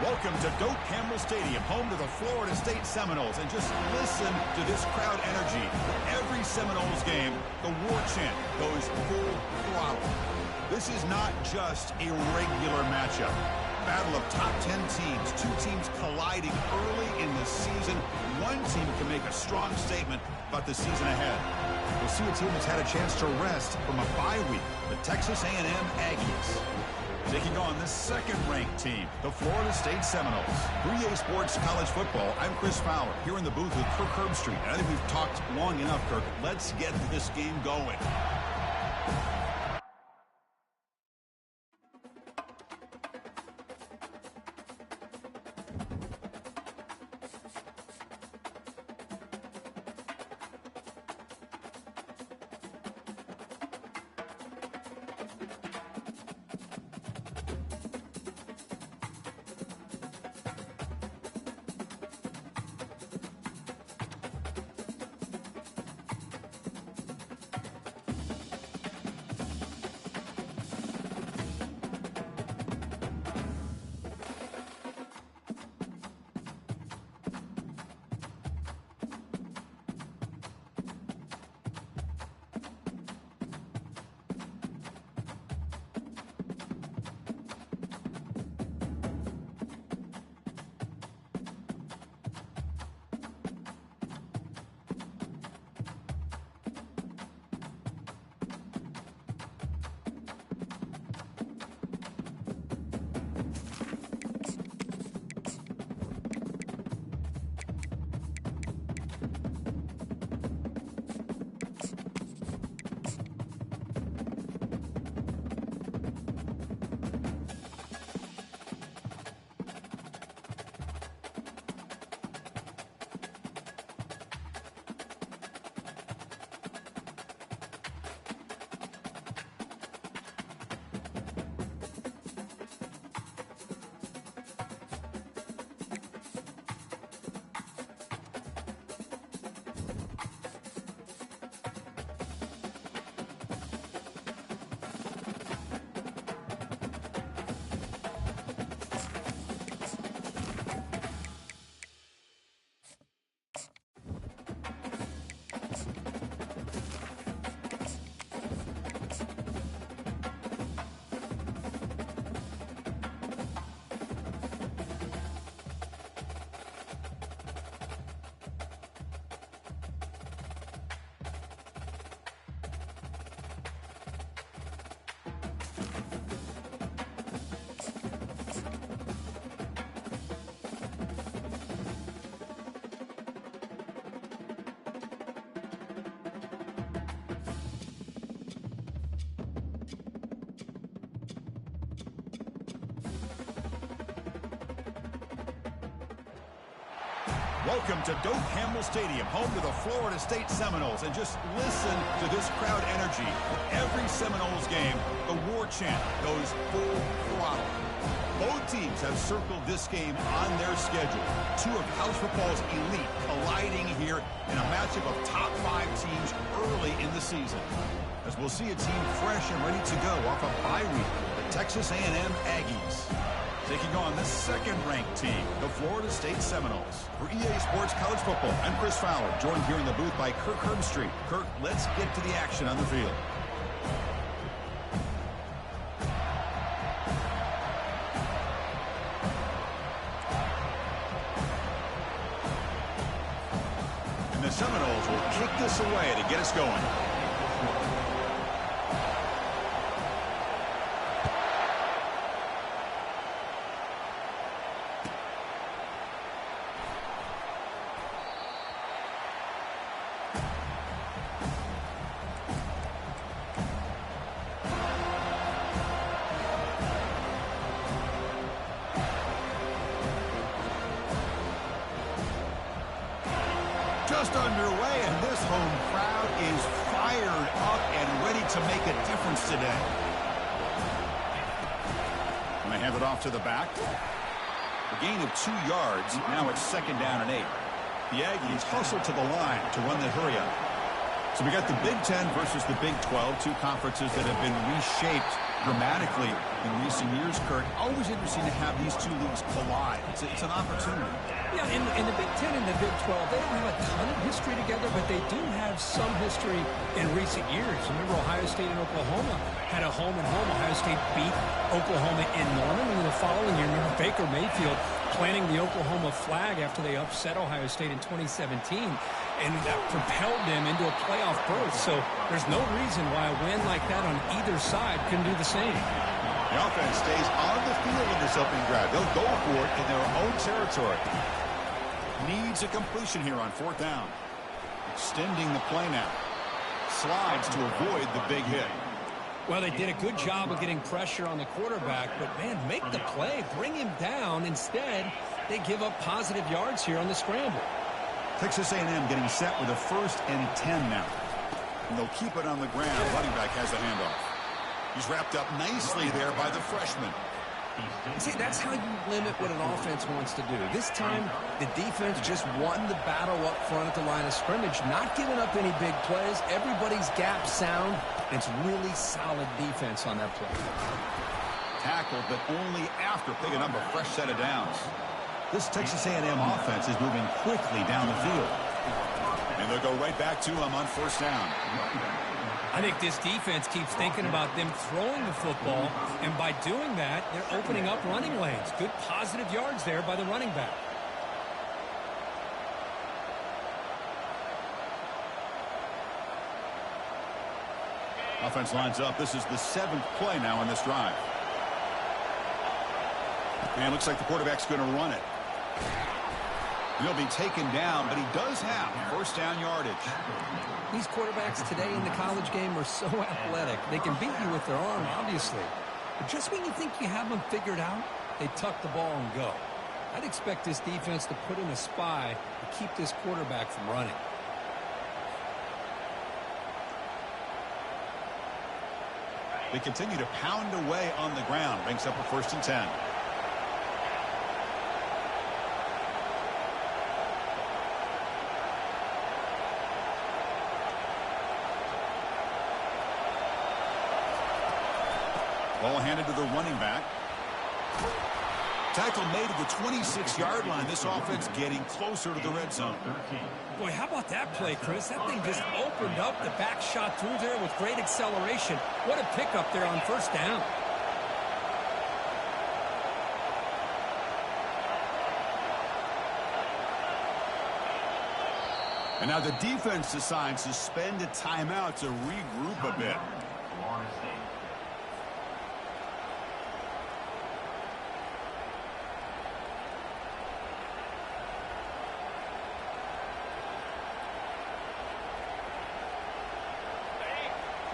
Welcome to Doak Campbell Stadium, home to the Florida State Seminoles. And just listen to this crowd energy. Every Seminoles game, the war chant goes full throttle. This is not just a regular matchup. Battle of top 10 teams. Two teams colliding early in the season. One team can make a strong statement about the season ahead. We'll see a team that's had a chance to rest from a bye week, the Texas A&M Aggies. Taking on the second-ranked team, the Florida State Seminoles. For EA Sports College Football, I'm Chris Fowler, here in the booth with Kirk Herbstreit. And I think we've talked long enough, Kirk. Let's get this game going. Welcome to Doak Campbell Stadium, home to the Florida State Seminoles. And just listen to this crowd energy. Every Seminoles game, the war chant goes full throttle. Both teams have circled this game on their schedule. Two of college football's elite colliding here in a matchup of top 5 teams early in the season. As we'll see a team fresh and ready to go off a bye week, the Texas A&M Aggies. Taking on the second-ranked team, the Florida State Seminoles. For EA Sports College Football, I'm Chris Fowler, joined here in the booth by Kirk Herbstreit. Kirk, let's get to the action on the field. And the Seminoles will kick this away to get us going. Just underway, and this home crowd is fired up and ready to make a difference today. And they hand it off to the back. A gain of 2 yards. Now it's 2nd down and 8. The Aggies hustle to the line to run the hurry up. So we got the Big Ten versus the Big 12, two conferences that have been reshaped dramatically in recent years, Kurt. Always interesting to have these two leagues collide. It's an opportunity. Yeah, in the Big Ten and the Big 12, they don't have a ton of history together, but they do have some history in recent years. Remember, Ohio State and Oklahoma had a home-and-home. Ohio State beat Oklahoma in Norman, and the following year, remember Baker Mayfield planting the Oklahoma flag after they upset Ohio State in 2017, and that propelled them into a playoff berth. So there's no reason why a win like that on either side couldn't do the same. The offense stays on the field in this opening drive. They'll go for it in their own territory. Needs a completion here on 4th down. Extending the play now. Slides to avoid the big hit. Well, they did a good job of getting pressure on the quarterback, but, man, make the play. Bring him down. Instead, they give up positive yards here on the scramble. Texas A&M getting set with a 1st and 10 now. And they'll keep it on the ground. Running back has the handoff. He's wrapped up nicely there by the freshman. See, that's how you limit what an offense wants to do. This time, the defense just won the battle up front at the line of scrimmage, not giving up any big plays. Everybody's gap sound, and it's really solid defense on that play. Tackled, but only after picking up a fresh set of downs. This Texas A&M offense is moving quickly down the field. And they'll go right back to him on 1st down. I think this defense keeps thinking about them throwing the football, and by doing that, they're opening up running lanes. Good positive yards there by the running back. Offense lines up. This is the 7th play now in this drive. And looks like the quarterback's going to run it. He'll be taken down, but he does have 1st down yardage. These quarterbacks today in the college game are so athletic. They can beat you with their arm, obviously. But just when you think you have them figured out, they tuck the ball and go. I'd expect this defense to put in a spy to keep this quarterback from running. They continue to pound away on the ground. Brings up a 1st and 10. Ball handed to the running back. Tackle made at the 26-yard line. This offense getting closer to the red zone. Boy, how about that play, Chris? That thing just opened up. The back shot through there with great acceleration. What a pickup there on 1st down. And now the defense decides to spend a timeout to regroup a bit.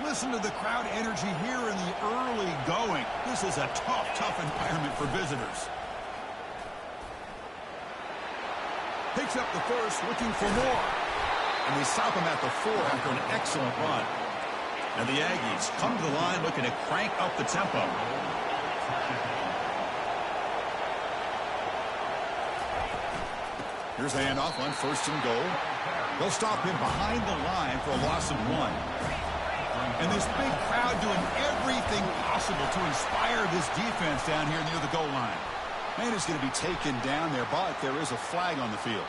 Listen to the crowd energy here in the early going. This is a tough environment for visitors. Picks up the 1st, looking for more. And they stop him at the 4 after an excellent run. And the Aggies come to the line looking to crank up the tempo. Here's the handoff on 1st and goal. They'll stop him behind the line for a loss of 1. And this big crowd doing everything possible to inspire this defense down here near the goal line. Man is going to be taken down there, but there is a flag on the field.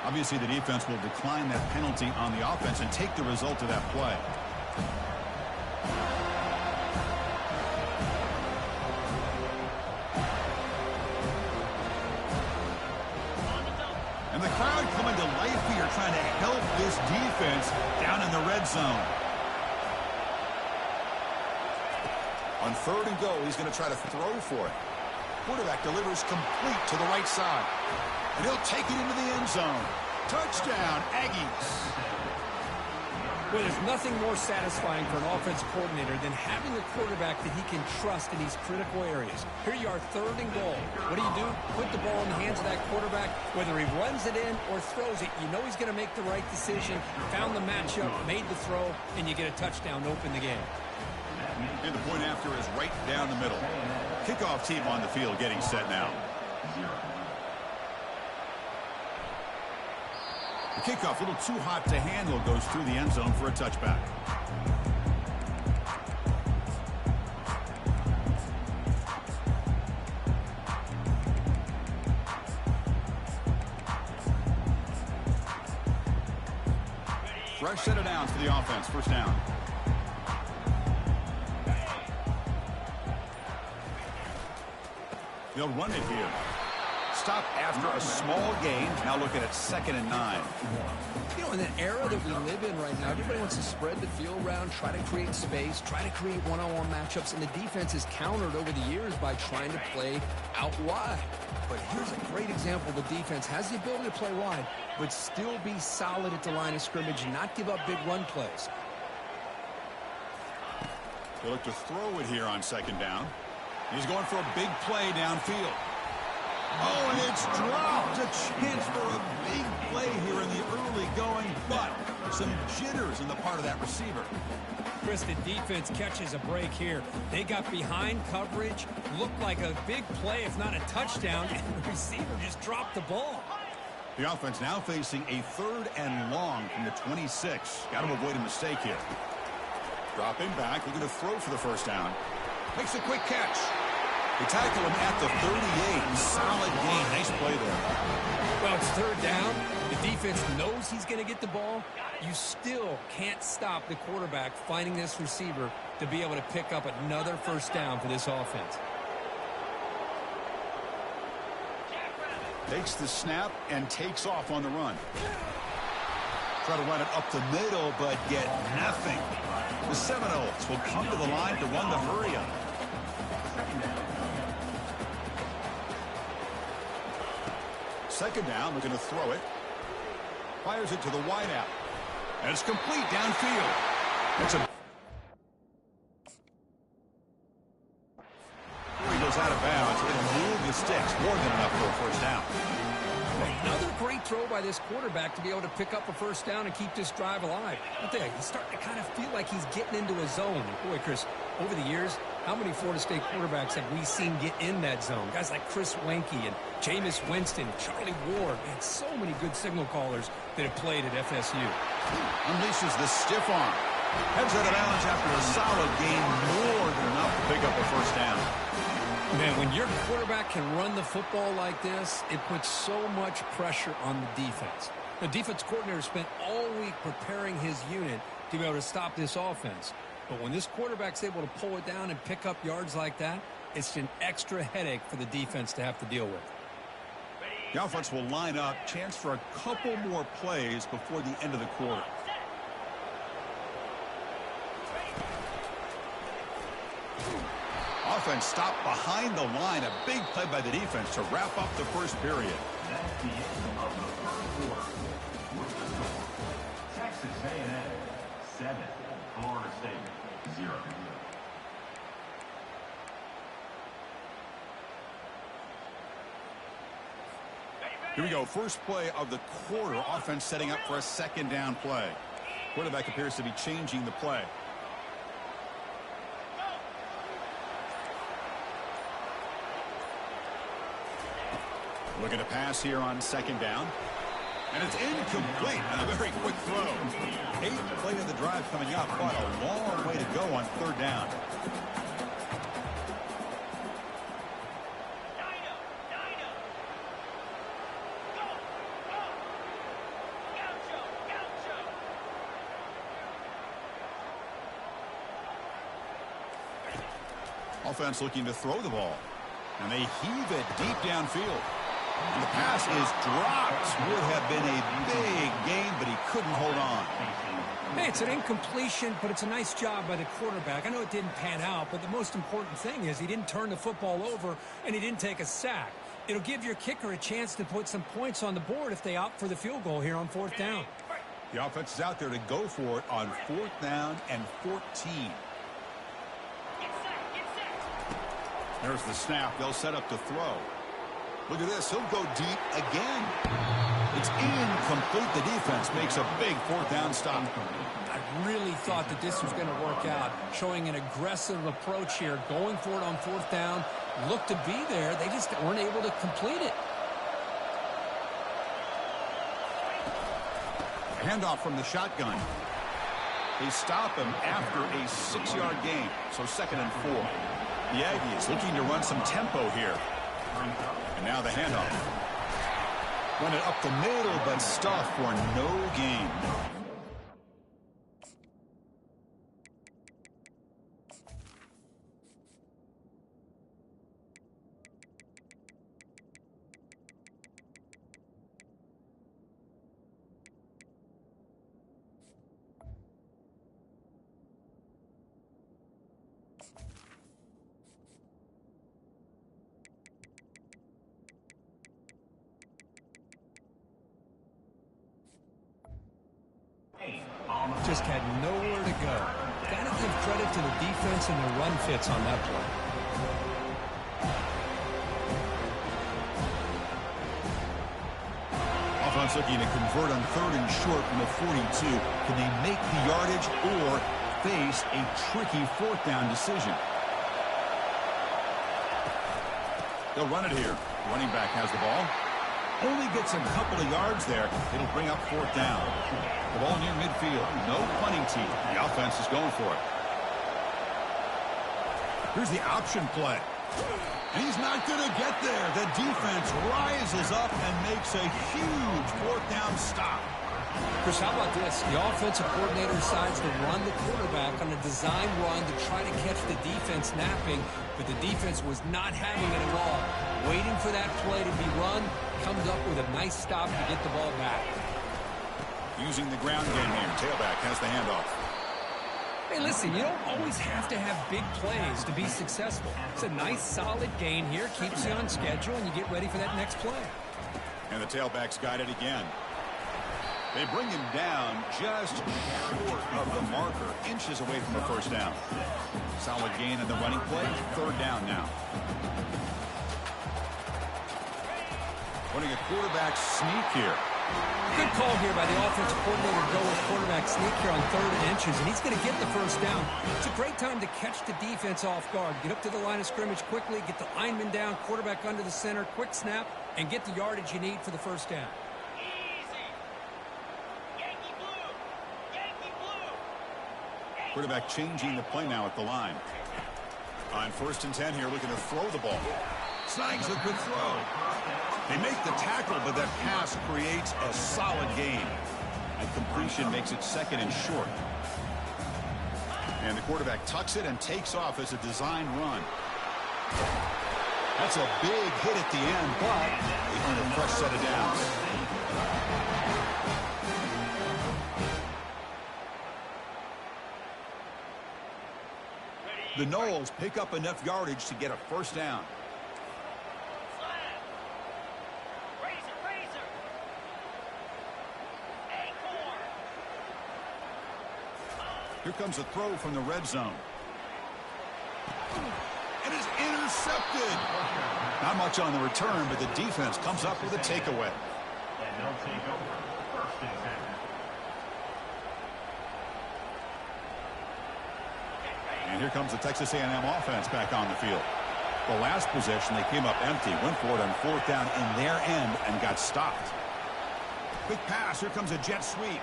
Obviously, the defense will decline that penalty on the offense and take the result of that play. And the crowd coming to life here, trying to help this defense down in the red zone. On 3rd and goal, he's going to try to throw for it. Quarterback delivers complete to the right side. And he'll take it into the end zone. Touchdown, Aggies. Well, there's nothing more satisfying for an offensive coordinator than having a quarterback that he can trust in these critical areas. Here you are, 3rd and goal. What do? Put the ball in the hands of that quarterback. Whether he runs it in or throws it, you know he's going to make the right decision. Found the matchup, made the throw, and you get a touchdown to open the game. And the point after is right down the middle. Kickoff team on the field getting set now. The kickoff, a little too hot to handle, goes through the end zone for a touchback. Fresh set of downs for the offense. First down. They'll run it here. Stop after a small gain. Now looking at 2nd and 9. You know, in the era that we live in right now, everybody wants to spread the field around, try to create space, try to create one-on-one matchups, and the defense has countered over the years by trying to play out wide. But here's a great example. The defense has the ability to play wide, but still be solid at the line of scrimmage and not give up big run plays. They look to throw it here on 2nd down. He's going for a big play downfield. Oh, and it's dropped. A chance for a big play here in the early going, but some jitters in the part of that receiver. Chris, the defense catches a break here. They got behind coverage, looked like a big play, if not a touchdown, and the receiver just dropped the ball. The offense now facing a 3rd and long from the 26. Got to avoid a mistake here. Dropping back, looking to throw for the first down. Makes a quick catch. They tackle him at the 38. Solid gain. Nice play there. Well, it's 3rd down. The defense knows he's going to get the ball. You still can't stop the quarterback finding this receiver to be able to pick up another first down for this offense. Takes the snap and takes off on the run. Try to run it up the middle, but get nothing. The Seminoles will come to the line to run the hurry up. Second down, looking to throw it. Fires it to the wideout. And it's complete downfield. It's a... He goes out of bounds. It'll move the sticks. More than enough for a first down. Another great throw by this quarterback to be able to pick up a first down and keep this drive alive. I think he's starting to kind of feel like he's getting into a zone. Boy, Chris, over the years, how many Florida State quarterbacks have we seen get in that zone? Guys like Chris Wenke and Jameis Winston, Charlie Ward. Man, so many good signal callers that have played at FSU. Unleashes the stiff arm. Heads out of bounds after a solid gain. More than enough to pick up a first down. Man, when your quarterback can run the football like this, it puts so much pressure on the defense. The defense coordinator spent all week preparing his unit to be able to stop this offense. But when this quarterback's able to pull it down and pick up yards like that, it's an extra headache for the defense to have to deal with. The offense will line up. Chance for a couple more plays before the end of the quarter. Offense stopped behind the line. A big play by the defense to wrap up the first period. That's the end of the first quarter. With the score, Texas A&M 7, Florida State 0. Here we go. First play of the quarter. Offense setting up for a 2nd down play. Quarterback appears to be changing the play. Looking to pass here on 2nd down. And it's incomplete on a very quick throw. 8th play of the drive coming up, but a long way to go on 3rd down. Offense looking to throw the ball. And they heave it deep downfield. And the pass is dropped. Would have been a big gain, but he couldn't hold on. Hey, it's an incompletion, but it's a nice job by the quarterback. I know it didn't pan out, but the most important thing is he didn't turn the football over and he didn't take a sack. It'll give your kicker a chance to put some points on the board if they opt for the field goal here on 4th down. The offense is out there to go for it on 4th down and 14. There's the snap. They'll set up to throw. Look at this. He'll go deep again. It's incomplete. The defense makes a big 4th down stop. I really thought that this was going to work out, showing an aggressive approach here, going for it on 4th down. Looked to be there. They just weren't able to complete it. Handoff from the shotgun. They stop him after a 6-yard gain. So 2nd and 4. The Aggies looking to run some tempo here. And now the handoff. Run it up the middle, but stuffed for no gain. just had nowhere to go. Got to give credit to the defense and their run fits on that play. Offense looking to convert on 3rd and short from the 42. Can they make the yardage or face a tricky 4th down decision? They'll run it here. Running back has the ball. Only gets a couple of yards there. It'll bring up 4th down. The ball near midfield. No punting team. The offense is going for it. Here's the option play. And he's not going to get there. The defense rises up and makes a huge 4th down stop. Chris, how about this? The offensive coordinator decides to run the quarterback on a design run to try to catch the defense napping, but the defense was not having it at all. Waiting for that play to be run, comes up with a nice stop to get the ball back. Using the ground game here. Tailback has the handoff. Hey, listen, you don't always have to have big plays to be successful. It's a nice, solid gain here, keeps you on schedule, and you get ready for that next play. And the tailback's got it again. They bring him down just short of the marker, inches away from the 1st down. Solid gain in the running play, 3rd down now. Running a quarterback sneak here. Good call here by the offensive coordinator to go with quarterback sneak here on 3rd and inches, and he's going to get the 1st down. It's a great time to catch the defense off guard. Get up to the line of scrimmage quickly, get the lineman down, quarterback under the center, quick snap, and get the yardage you need for the 1st down. Quarterback changing the play now at the line. On 1st and 10 here, looking to throw the ball. Snags a good throw. They make the tackle, but that pass creates a solid gain. And completion makes it 2nd and short. And the quarterback tucks it and takes off as a design run. That's a big hit at the end, but they earn a fresh set of downs. The Noles pick up enough yardage to get a 1st down. Here comes a throw from the red zone. It is intercepted. Not much on the return, but the defense comes up with a takeaway. And they'll take over 1st and 10. And here comes the Texas A&M offense back on the field. The last possession, they came up empty, went for it on 4th down in their end and got stopped. Quick pass. Here comes a jet sweep.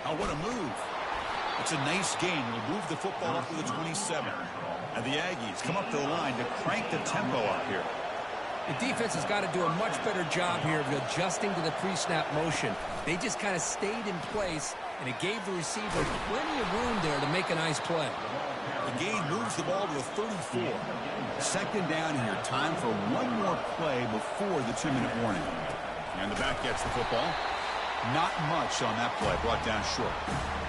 Oh, what a move. It's a nice gain. We'll move the football up to the 27. And the Aggies come up to the line to crank the tempo up here. The defense has got to do a much better job here of adjusting to the pre-snap motion. They just kind of stayed in place, and it gave the receiver plenty of room there to make a nice play. The gain moves the ball to the 34. 2nd down here. Time for one more play before the 2-minute warning. And the back gets the football. Not much on that play. Brought down short.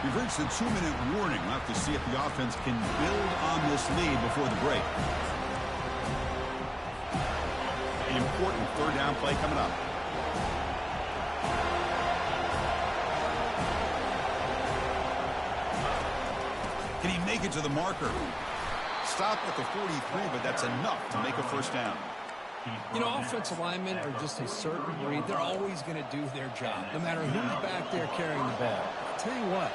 We've reached the 2-minute warning. We'll have to see if the offense can build on this lead before the break. An important 3rd down play coming up. Can he make it to the marker? Stopped at the 43, but that's enough to make a 1st down. You know, offensive linemen are just a certain breed. They're always going to do their job, no matter who's back there carrying the ball. I'll tell you what,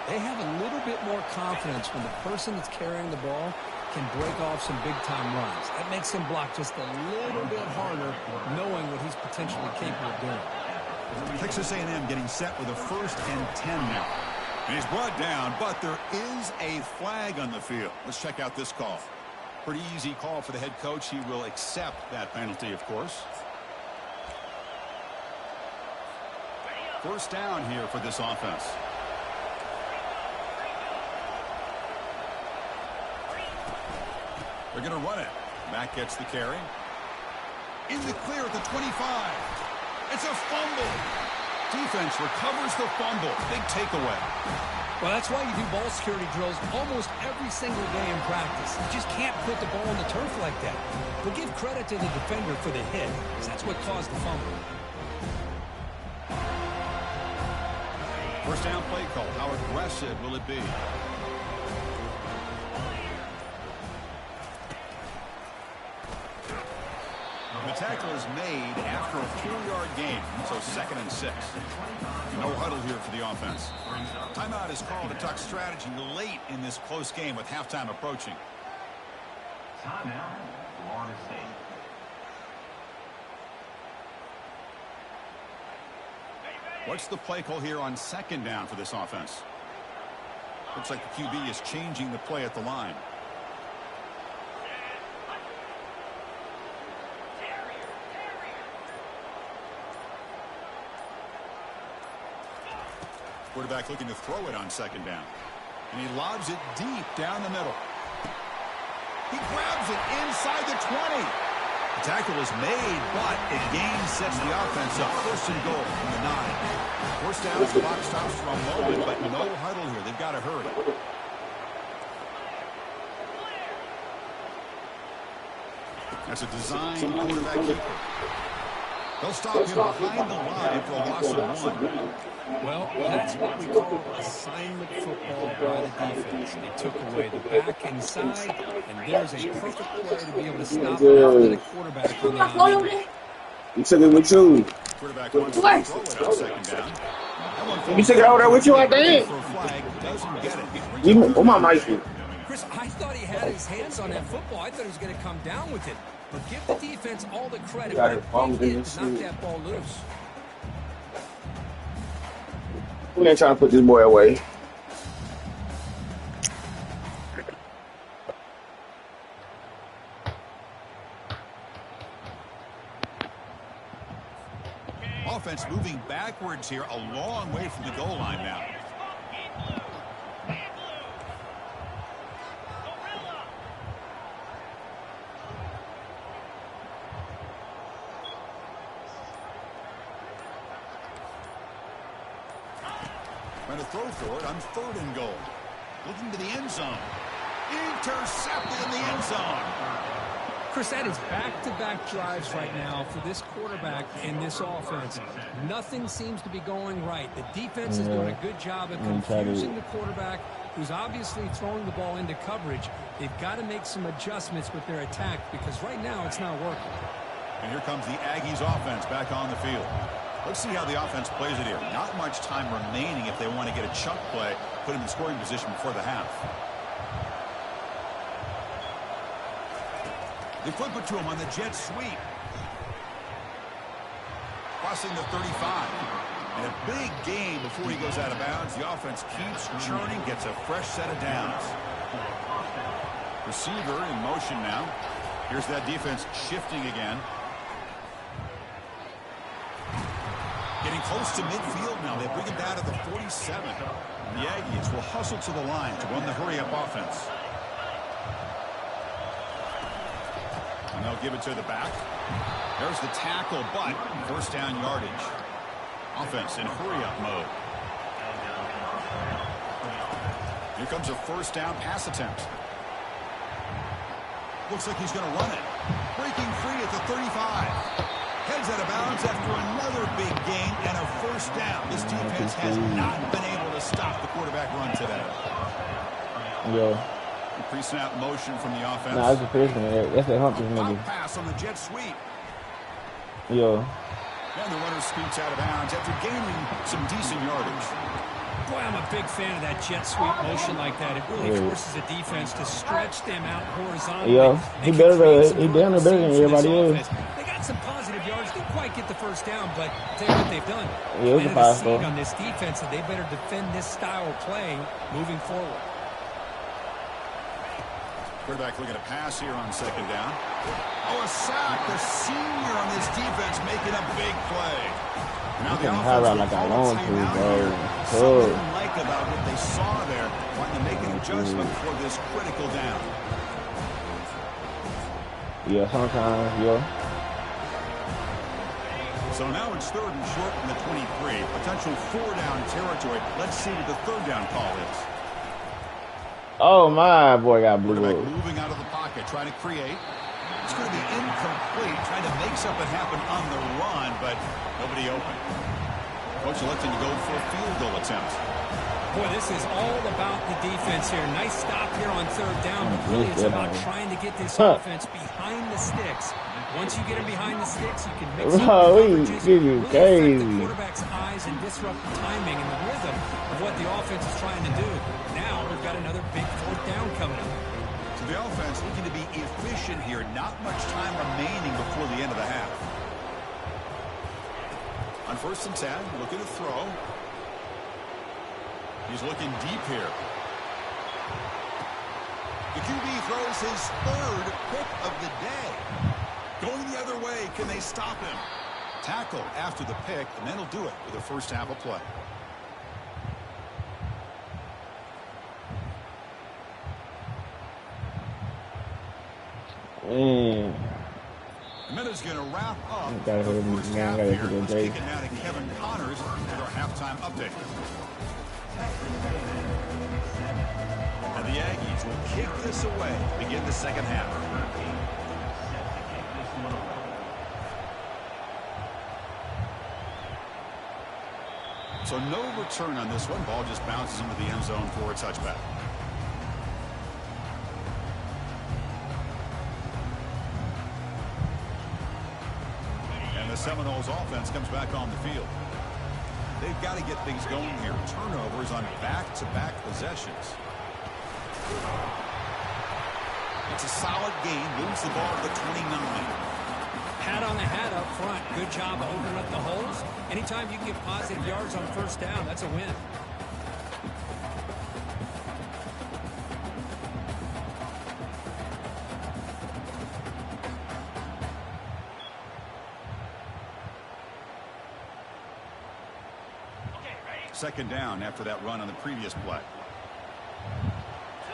they have a little bit more confidence when the person that's carrying the ball can break off some big-time runs. That makes him block just a little bit harder, knowing what he's potentially capable of doing. Texas A&M getting set with a 1st and 10 now. And he's brought down, but there is a flag on the field. Let's check out this call. Pretty easy call for the head coach. He will accept that penalty, of course. 1st down here for this offense. They're going to run it. Mack gets the carry. In the clear at the 25. It's a fumble. Defense recovers the fumble. Big takeaway. Well, that's why you do ball security drills almost every single day in practice. You just can't put the ball on the turf like that. We'll give credit to the defender for the hit, because that's what caused the fumble. First down play call. How aggressive will it be? The tackle is made after a 4-yard gain, so 2nd and 6. No huddle here for the offense. Timeout is called to talk strategy late in this close game with halftime approaching. Timeout, Florida State. What's the play call here on 2nd down for this offense? Looks like the QB is changing the play at the line. Quarterback looking to throw it on 2nd down. And he lobs it deep down the middle. He grabs it inside the 20. The tackle is made, but the gain sets the offense up. 1st and goal from the 9. First down, the clock stops for a moment, but no huddle here. They've got to hurry. That's a design quarterback keeper. They'll stop him behind the line for a loss of 1. Well, that's what we call assignment football by the defense. They took away the back inside, and there's a perfect play to be able to stop the quarterback on the outside. You took it with you. Quarterback wants to throw it on 2nd down. You took it over there with you, I think. Doesn't get it. Oh, my mic. Chris, I thought he had his hands on that football. I thought he was going to come down with it. But give the defense all the credit. Got it. What a big hit to knock that ball loose. We ain't trying to put this boy away. Offense moving backwards here, a long way from the goal line now. Trying to throw for it on 3rd and goal. Looking to the end zone. Intercepted in the end zone. Chris, that is back-to-back drives right now for this quarterback and this offense. Nothing seems to be going right. The defense is doing a good job of confusing the quarterback, who's obviously throwing the ball into coverage. They've got to make some adjustments with their attack because right now it's not working. And here comes the Aggies offense back on the field. Let's see how the offense plays it here. Not much time remaining if they want to get a chunk play, put him in scoring position before the half. They flip it to him on the jet sweep. Crossing the 35. And a big gain before he goes out of bounds. The offense keeps churning, gets a fresh set of downs. Receiver in motion now. Here's that defense shifting again. Getting close to midfield now. They bring him down to the 47. And the Aggies will hustle to the line to run the hurry-up offense. And they'll give it to the back. There's the tackle, but 1st down yardage. Offense in hurry-up mode. Here comes a 1st down pass attempt. Looks like he's going to run it. Breaking free at the 35. Heads out of bounds after another big gain and a 1st down. This defense has not been able to stop the quarterback run today. Yo. Pre-snap motion from the offense. Nah, that's a first one. That's a hump this nigga. Pass on the jet sweep. Yo. And the runner scoots out of bounds after gaining some decent yardage. Boy, I'm a big fan of that jet sweep motion like that. It really forces the defense to stretch them out horizontally. Yo, he down there better than everybody else. They got some positive yards. Didn't quite get the 1st down, but tell you what they've done. Yeah, it was a five-star on this defense, that they better defend this style of play moving forward. Quarterback looking to pass here on 2nd down. Oh, a sack. The senior on this defense making a big play. Now the offense like I want to, bro. Something like about what they saw there, wanting to make an adjustment for this critical down. Yeah, sometimes, yo. So now it's 3rd and short from the 23. Potential 4-down territory. Let's see what the 3rd down call is. Oh, my boy got blue. Moving out of the pocket, trying to create. It's going to be incomplete, trying to make something happen on the run, but nobody open. Coach electing to go for a field goal attempt. Boy, this is all about the defense here. Nice stop here on third down, but really it's about trying to get this offense behind the sticks. Once you get them behind the sticks, you can mix up the coverages, really affect the quarterback's eyes and disrupt the timing and the rhythm of what the offense is trying to do. Now we've got another big fourth down coming up. So the offense looking to be efficient here. Not much time remaining before the end of the half. On 1st and 10, looking to throw. He's looking deep here. The QB throws his 3rd pick of the day. Going the other way, can they stop him? Tackle after the pick, and then he'll do it for the first half of play. The minute's going to wrap up the first half here. Let's kick it now to Kevin Connors with our halftime update. And the Aggies will kick this away to begin the second half. So no return on this one. Ball just bounces into the end zone for a touchback. And the Seminoles offense comes back on the field. They've got to get things going here. Turnovers on back-to-back possessions. It's a solid game. Moves the ball to the 29. Pat on the hat up front. Good job of opening up the holes. Anytime you can get positive yards on first down, that's a win. Second down after that run on the previous play.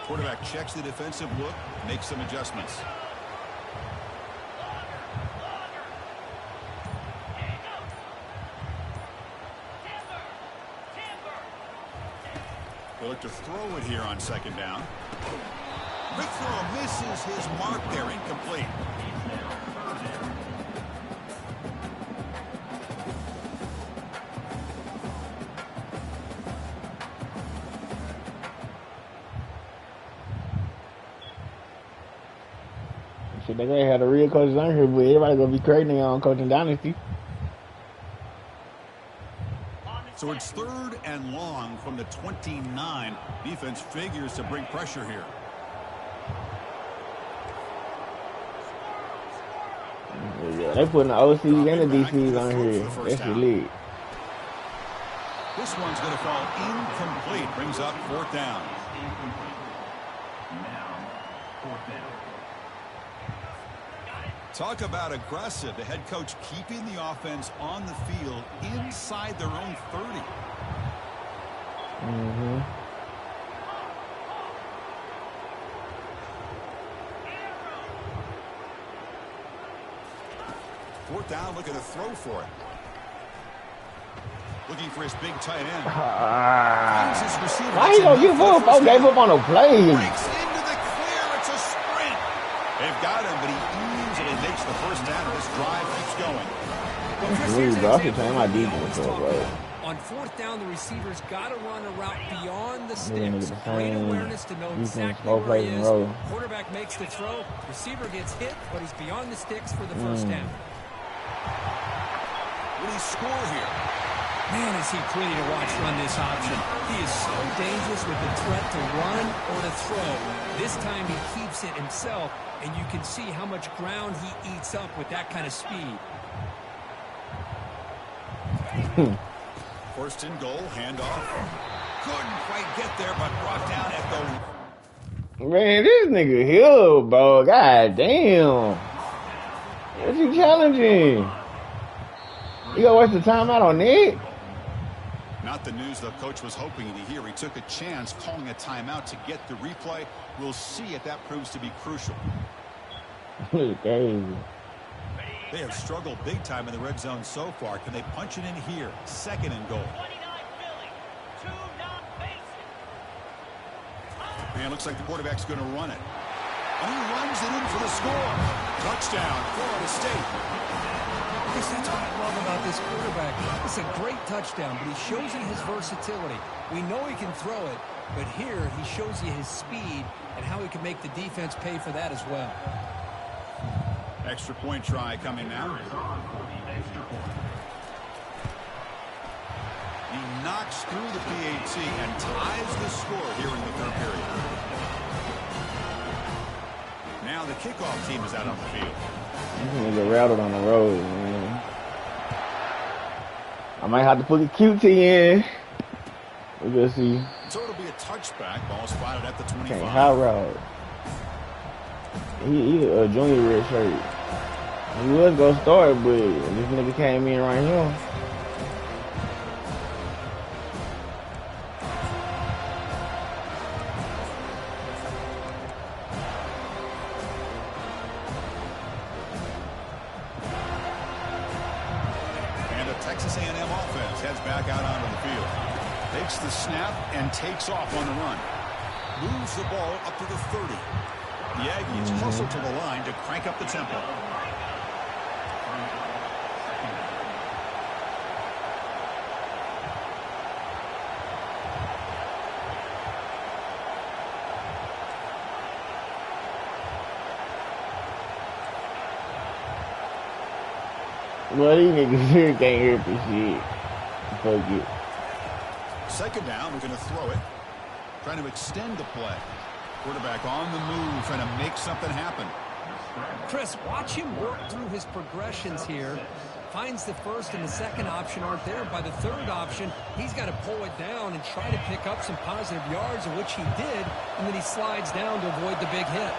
Quarterback checks the defensive look, makes some adjustments. They look to throw it here on second down. Quick throw misses his mark there, incomplete. Shit, they gonna have the real coaches on here, but everybody gonna be crazy on coaching dynasty. So it's 3rd and long from the 29. Defense figures to bring pressure here. Yeah, they putting the OCs and the DCs on here. That's elite. This one's going to fall incomplete. Brings up 4th down. Now, 4th down. Talk about aggressive. The head coach keeping the offense on the field inside their own 30. Mm-hmm. Fourth down, looking to throw for it. Looking for his big tight end. Why he gonna give up? Oh, gave up on a play. Breaks into the clear. It's a sprint. They've got him, but he easily makes the first down, and this drive keeps going. On 4th down, the receiver's got to run a route beyond the sticks. Great awareness to know exactly where he is. Quarterback makes the throw. Receiver gets hit, but he's beyond the sticks for the first down. Will he score here? Man, is he pretty to watch run this option. He is so dangerous with the threat to run or to throw. This time he keeps it himself, and you can see how much ground he eats up with that kind of speed. 1st and goal, handoff. Couldn't quite get there, but brought down at the... Man, this nigga here, bro. God damn. What's he challenging? You gonna waste the time out on it? Not the news the coach was hoping to hear. He took a chance calling a timeout to get the replay. We'll see if that proves to be crucial. Crazy. They have struggled big time in the red zone so far. Can they punch it in here? 2nd and goal. And looks like the quarterback's going to run it. And he runs it in for the score. Touchdown, Florida State. Marcus, that's what I love about this quarterback. It's a great touchdown, but he shows you his versatility. We know he can throw it, but here he shows you his speed and how he can make the defense pay for that as well. Extra point try coming now. He knocks through the PAT and ties the score here in the third period. Now the kickoff team is out on the field. He's gonna get routed on the road, man. I might have to put a QT in. We'll just see. So it'll be a touchback. Ball spotted at the 25. Okay, high route. He a junior red shirt. He was gonna start, but this nigga came in right here. And the Texas A&M offense heads back out onto the field. Takes the snap and takes off on the run. Moves the ball up to the 30. The Aggies hustle to the line to crank up the tempo. Well, these niggas here can't hear for shit. Fuck it. Second down, we're going to throw it. Trying to extend the play. Quarterback on the move, trying to make something happen. Chris, watch him work through his progressions here. Finds the first and the second option aren't there. By the third option, he's got to pull it down and try to pick up some positive yards, of which he did, and then he slides down to avoid the big hit.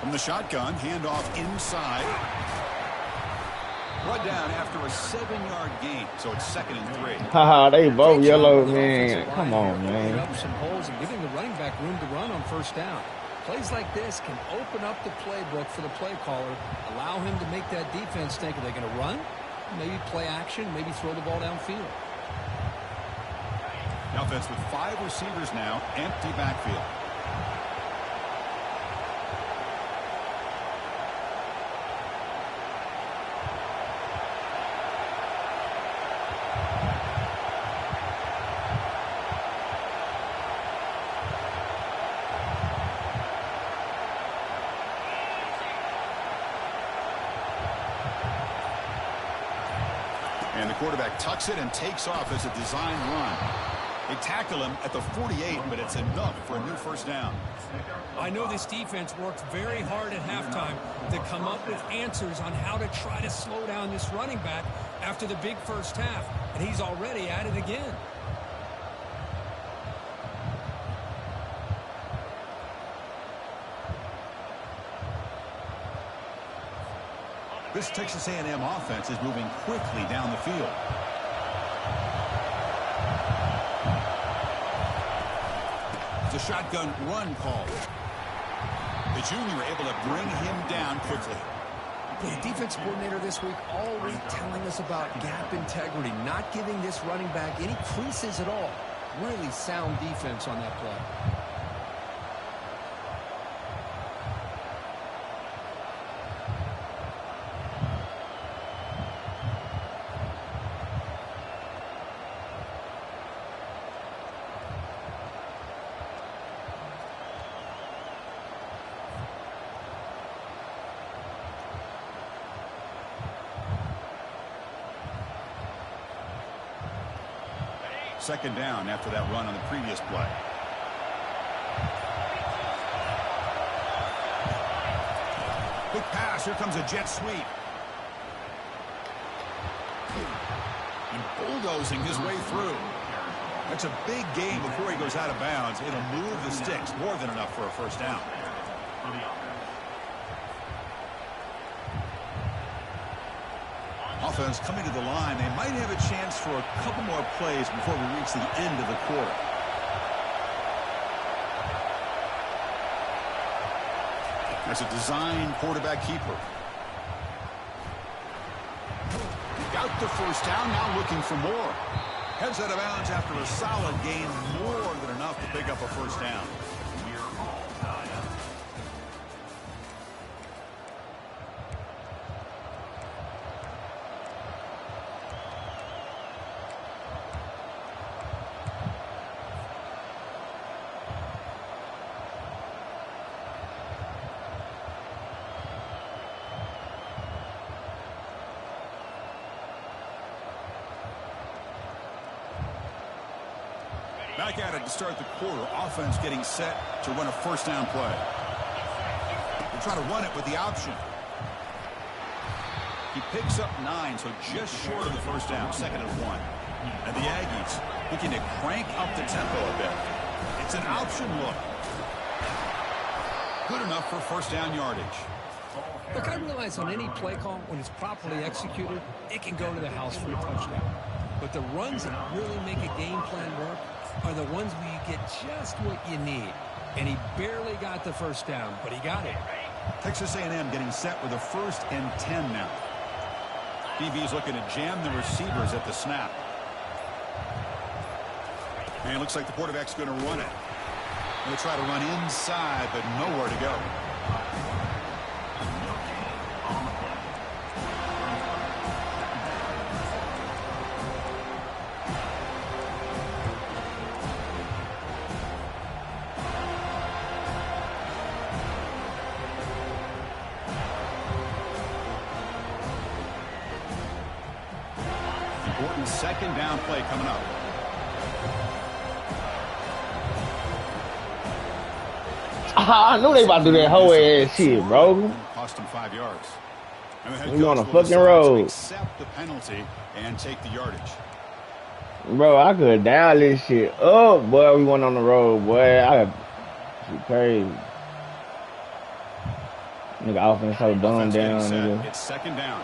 From the shotgun, handoff inside. Brought down after a 7-yard gain, so it's 2nd and 3. Haha, they both yellow, man. Come on, man. Up some holes and giving the running back room to run on first down. Plays like this can open up the playbook for the play caller, allow him to make that defense think, are they going to run? Maybe play action, maybe throw the ball downfield. The offense with 5 receivers now, empty backfield. And the quarterback tucks it and takes off as a design run. They tackle him at the 48, but it's enough for a new first down. I know this defense worked very hard at halftime to come up with answers on how to try to slow down this running back after the big first half, and he's already at it again. This Texas A&M offense is moving quickly down the field. It's a shotgun run call. The junior able to bring him down quickly. The defense coordinator this week already telling us about gap integrity, not giving this running back any creases at all. Really sound defense on that play. Second down after that run on the previous play. Quick pass. Here comes a jet sweep. And bulldozing his way through. That's a big gain before he goes out of bounds. It'll move the sticks. More than enough for a first down. Offense coming to the line. They might have a chance for a couple more plays before we reach the end of the quarter. That's a design quarterback keeper. got the first down, now looking for more. Heads out of bounds after a solid gain, more than enough to pick up a first down. We're all tied up. Back at it to start the quarter. Offense getting set to run a first down play. They try to run it with the option. He picks up 9, so just short of the first down, 2nd and 1. And the Aggies looking to crank up the tempo a bit. It's an option look. Good enough for first down yardage. Look, I realize on any play call, when it's properly executed, it can go to the house for a touchdown. But the runs that really make a game plan work are the ones where you get just what you need. And he barely got the first down, but he got it. Texas A&M getting set with a 1st and 10 now. DB's looking to jam the receivers at the snap. And it looks like the quarterback's going to run it. Going to try to run inside, but nowhere to go. Important 2nd down play coming up. I knew they about to do that whole ass shit, bro. Cost him 5 yards. And the head We on a coach will fucking decide to road. accept the penalty and take the yardage. Bro, I could dial this shit up, boy. We went on the road, boy. I got shit crazy. Nigga, offense so dumbed Offense getting down, set. nigga. It's 2nd down.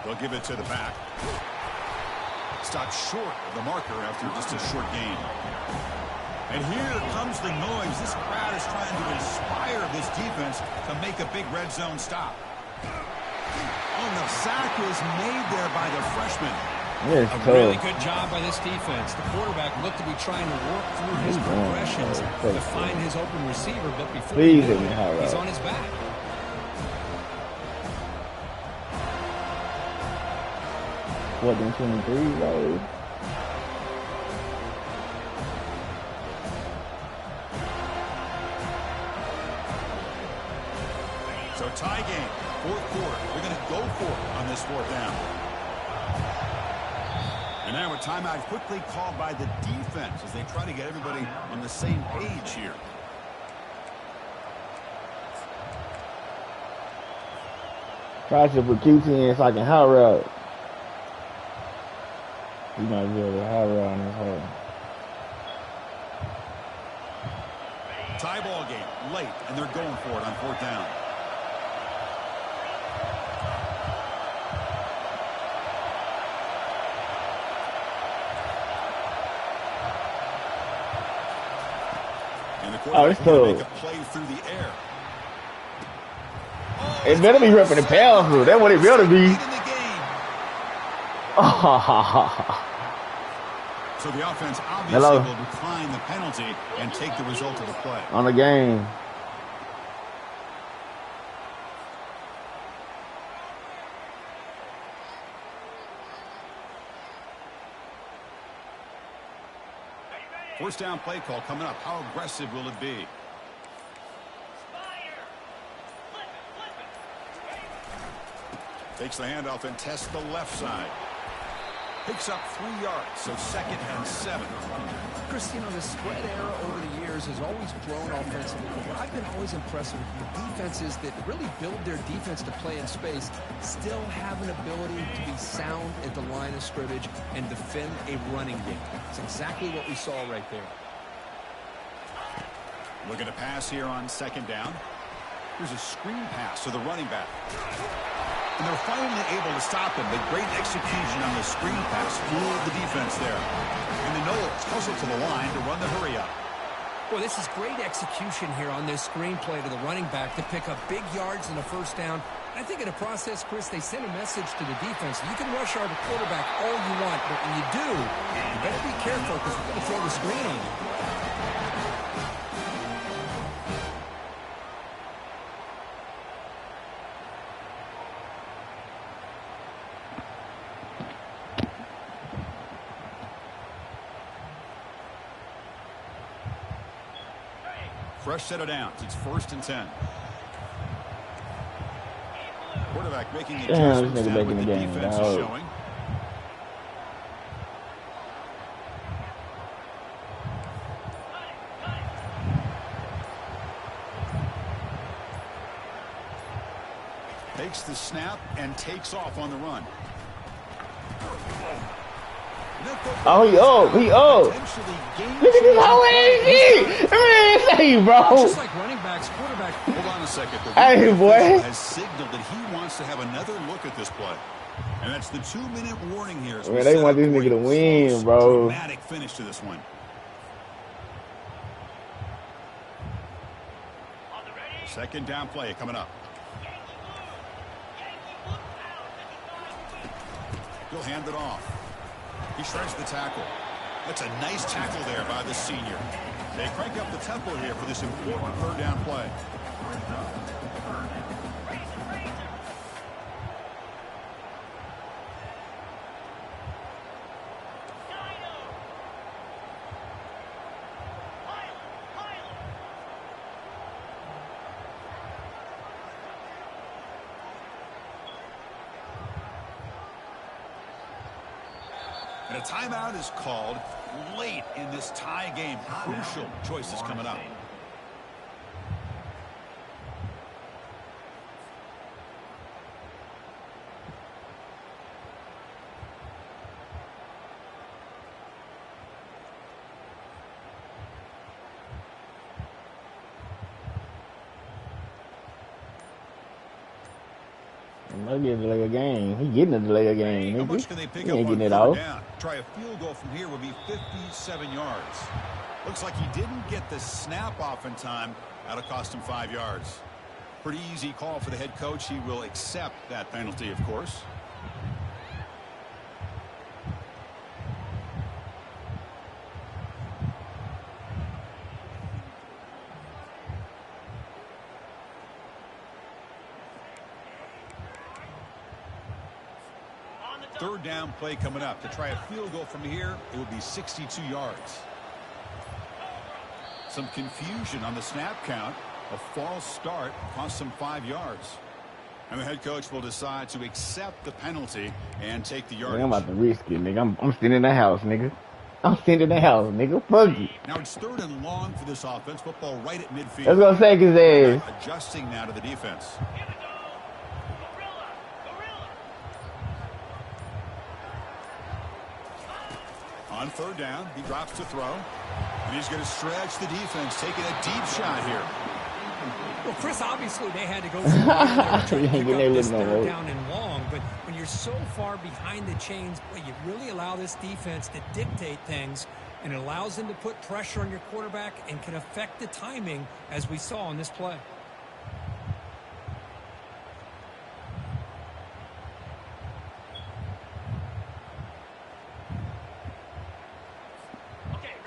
They'll give it to the back. Stopped short of the marker after just a short gain. And here comes the noise. This crowd is trying to inspire this defense to make a big red zone stop. Oh, the sack is made there by the freshman. Yes, A really good job by this defense. The quarterback looked to be trying to work through his progressions to find his open receiver, but before he Please knew let me have it, he's that. on his back. What, them 23, bro? So tie game, 4th quarter. We're going to go for it on this 4th down. And now a timeout quickly called by the defense as they try to get everybody on the same page here. Try to put QT in so I can hot route. You might be able to hot route on this hole. Tie ball game, late, and they're going for it on 4th down. And the quarterback will make a play through the air. Oh, It better be ripping the pound through. That's what it better be. lead in the game. So the offense obviously Hello. will decline the penalty and take the result of the play. On the game. First down play call coming up. How aggressive will it be? Takes the handoff and tests the left side. Picks up 3 yards, so 2nd and 7. Chris, you know, the spread era over the years has always grown offensively. But I've been always impressed with the defenses that really build their defense to play in space, still have an ability to be sound at the line of scrimmage and defend a running game. It's exactly what we saw right there. Looking to pass here on 2nd down. Here's a screen pass to the running back. And they're finally able to stop him. The great execution on the screen pass fooled the defense there. And the Noles hustle to the line to run the hurry up. Well, this is great execution here on this screenplay to the running back to pick up big yards and a first down. I think in the process, Chris, they sent a message to the defense. You can rush our quarterback all you want, but when you do, you better be careful because we're going to throw the screen on you. Fresh set of downs. It's 1st and 10. Quarterback making adjustments down with the defense is showing. Takes the snap and takes off on the run. Oh, he Look at this whole AZ. Man, say, bro. Just like running backs, quarterback. Hold on a second. Hey, boy. Has signaled that he wants to have another look at this play. And that's the 2-minute warning here. Man, they want this nigga to win, bro. Dramatic finish to this one. Second down play coming up. He'll hand it off. He shreds the tackle. That's a nice tackle there by the senior. They crank up the tempo here for this important 3rd down play. And a timeout is called late in this tie game. Crucial choices coming up. Might get a delay of game. He getting a delay of game. How much can they pick up ain't on getting it 3rd off. down? Try a field goal from here would be 57 yards. Looks like he didn't get the snap off in time. That'll cost him 5 yards. Pretty easy call for the head coach. He will accept that penalty, of course. Third down play coming up. To try a field goal from here, it would be 62 yards. Some confusion on the snap count. A false start cost him 5 yards. And the head coach will decide to accept the penalty and take the yardage. I'm about to risk it, nigga. I'm sitting in the house, nigga. I'm sitting in the house, nigga. Fuck you. Now it's 3rd and long for this offense. Football right at midfield. Let's go take his ass. Adjusting now to the defense. On 3rd down, he drops to throw. And he's going to stretch the defense, taking a deep shot here. Well, Chris, obviously they had to go for trying to pick up this 3rd down and long, but when you're so far behind the chains, boy, you really allow this defense to dictate things, and it allows them to put pressure on your quarterback and can affect the timing, as we saw on this play.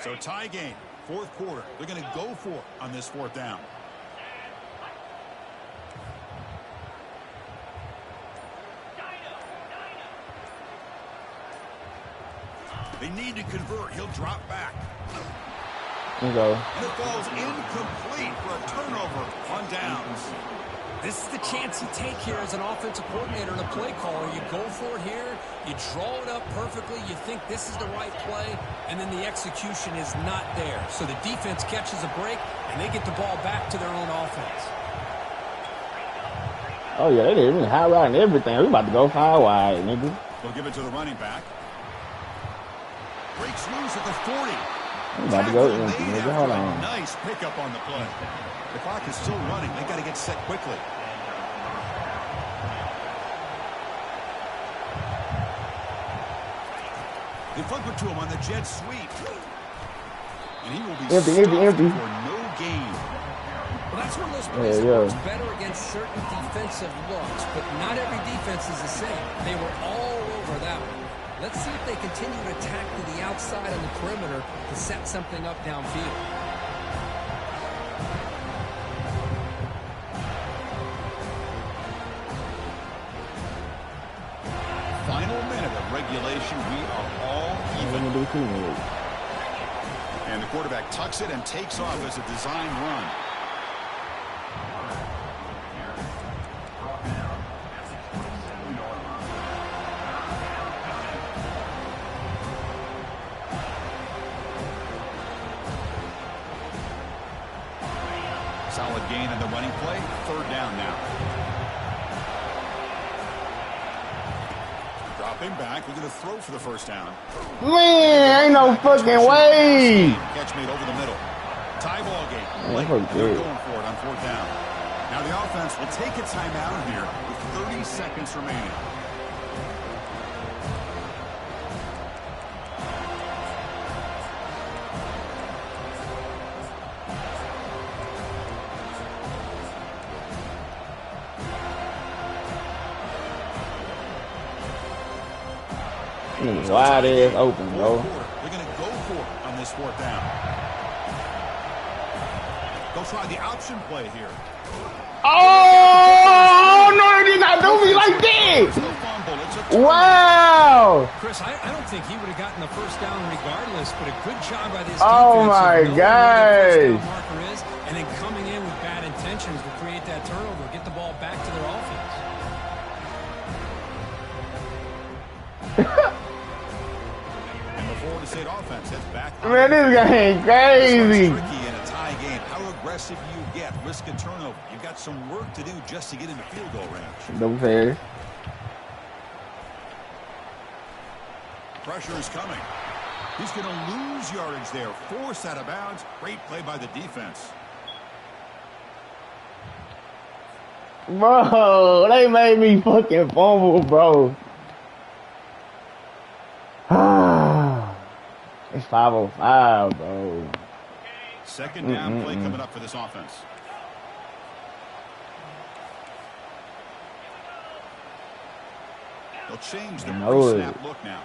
So tie game, 4th quarter. They're going to go for it on this 4th down. They need to convert. He'll drop back. Here we go. And it falls incomplete for a turnover on downs. This is the chance you take here as an offensive coordinator and a play caller. You go for it here, you draw it up perfectly, you think this is the right play, and then the execution is not there. So the defense catches a break, and they get the ball back to their own offense. Oh, yeah, they did high right and everything. We about to go 5 wide, nigga. They'll give it to the running back. Breaks loose at the 40. We about to go empty, nigga. Hold on. Nice pickup on the play. The clock is still running. They got to get set quickly. They flip it to him on the jet sweep. And he will be Empty. for no gain. Well, that's one of those plays that works better against certain defensive looks, but not every defense is the same. They were all over that one. Let's see if they continue to attack to the outside on the perimeter to set something up downfield. Final minute of regulation. We are all even. And the quarterback tucks it and takes off as a design run. Solid gain in the running play. Third down now. Dropping back. We're going to throw for the first down. Man, ain't no fucking way. Catch made over the middle. Tie ball game. They're going for it on fourth down. Now the offense will take a timeout here with 30 seconds remaining. Wide ass open, bro. They're going to go for it on this fourth down. They'll try the option play here. Oh, no, they did not do me like that. Wow. Chris, I don't think he would have gotten the first down regardless, but a good job by this defense. Oh, my God. Marker is, and then coming in with bad intentions to create that turnover, get the ball back to their offense. Florida State offense heads back. Man, this game crazy. Tricky in a tie game. How aggressive you get, risk a turnover. You've got some work to do just to get into field goal range. No fair. Pressure is coming. He's going to lose yardage there. Forced out of bounds. Great play by the defense. Bro, they made me fucking fumble, bro. It's 5:05, bro. Second down play coming up for this offense. They'll change the pre-snap look now.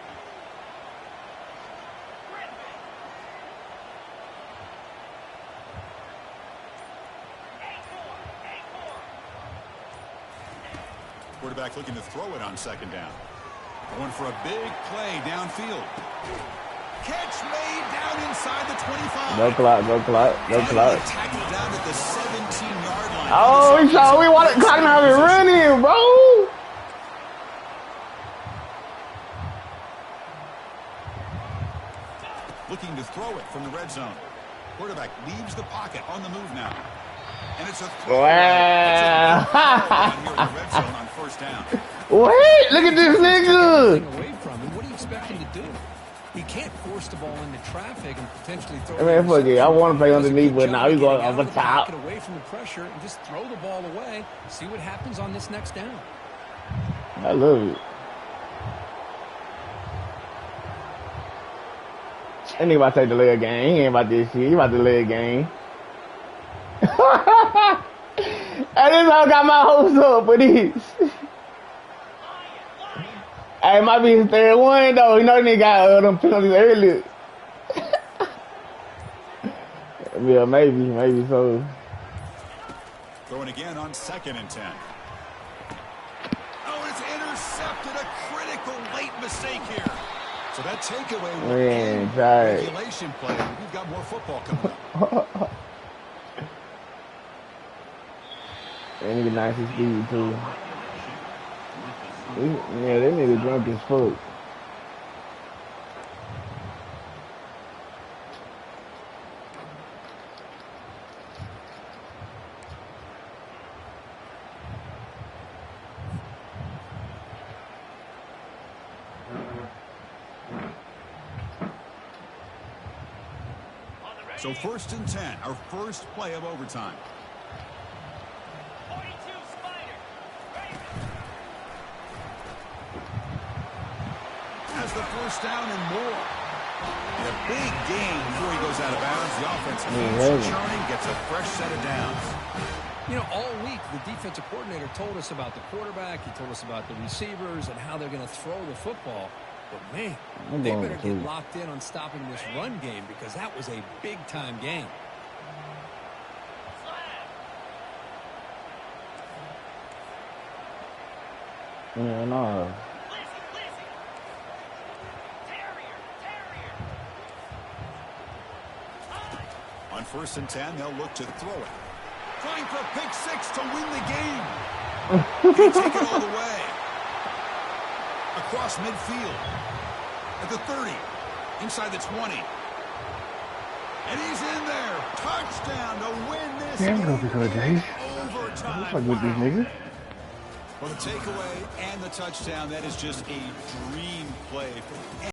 Quarterback looking to throw it on second down. Going for a big play downfield. Catch made down inside the 25. Go clock. Tackled down at the 17-yard line. Oh, we want to clock him out and run in, bro. Looking to throw it from the red zone. Quarterback leaves the pocket on the move now. And it's a throw. Wow. Here in the red zone on first down. Wait, look at this nigga. Away from him. What do you expect him to do? He can't force the ball into traffic and potentially throw. Man, fuck it. I want to play underneath, but now he's going off the top. Get away from the pressure and just throw the ball away. See what happens on this next down. I love it. That nigga about to take the leg game. He ain't about this shit. He about the leg game. Hey, this all got my hopes up for this. Hey, it might be his third one, though. You know, they got them penalties earlier. Yeah, maybe so. Going again on 2nd and 10. Oh, it's intercepted. A critical late mistake here. So that takeaway will end regulation play. We've got more football coming up. That nigga nice and speed, too. Yeah, that nigga drunk as fuck. So 1st and 10, our first play of overtime. Has the first down and more. And a big gain before he goes out of bounds. The offense keeps churning, gets a fresh set of downs. You know, all week, the defensive coordinator told us about the quarterback. He told us about the receivers and how they're going to throw the football. But, man, they better get locked in on stopping this run game because that was a big-time game. Yeah, no. On 1st and 10, they'll look to throw it. Trying for a pick six to win the game. Can take it all the way. Across midfield. At the 30. Inside the 20. And he's in there. Touchdown to win this game. Overtime. Looks like with these niggas. Well, the takeaway and the touchdown, that is just a dream play for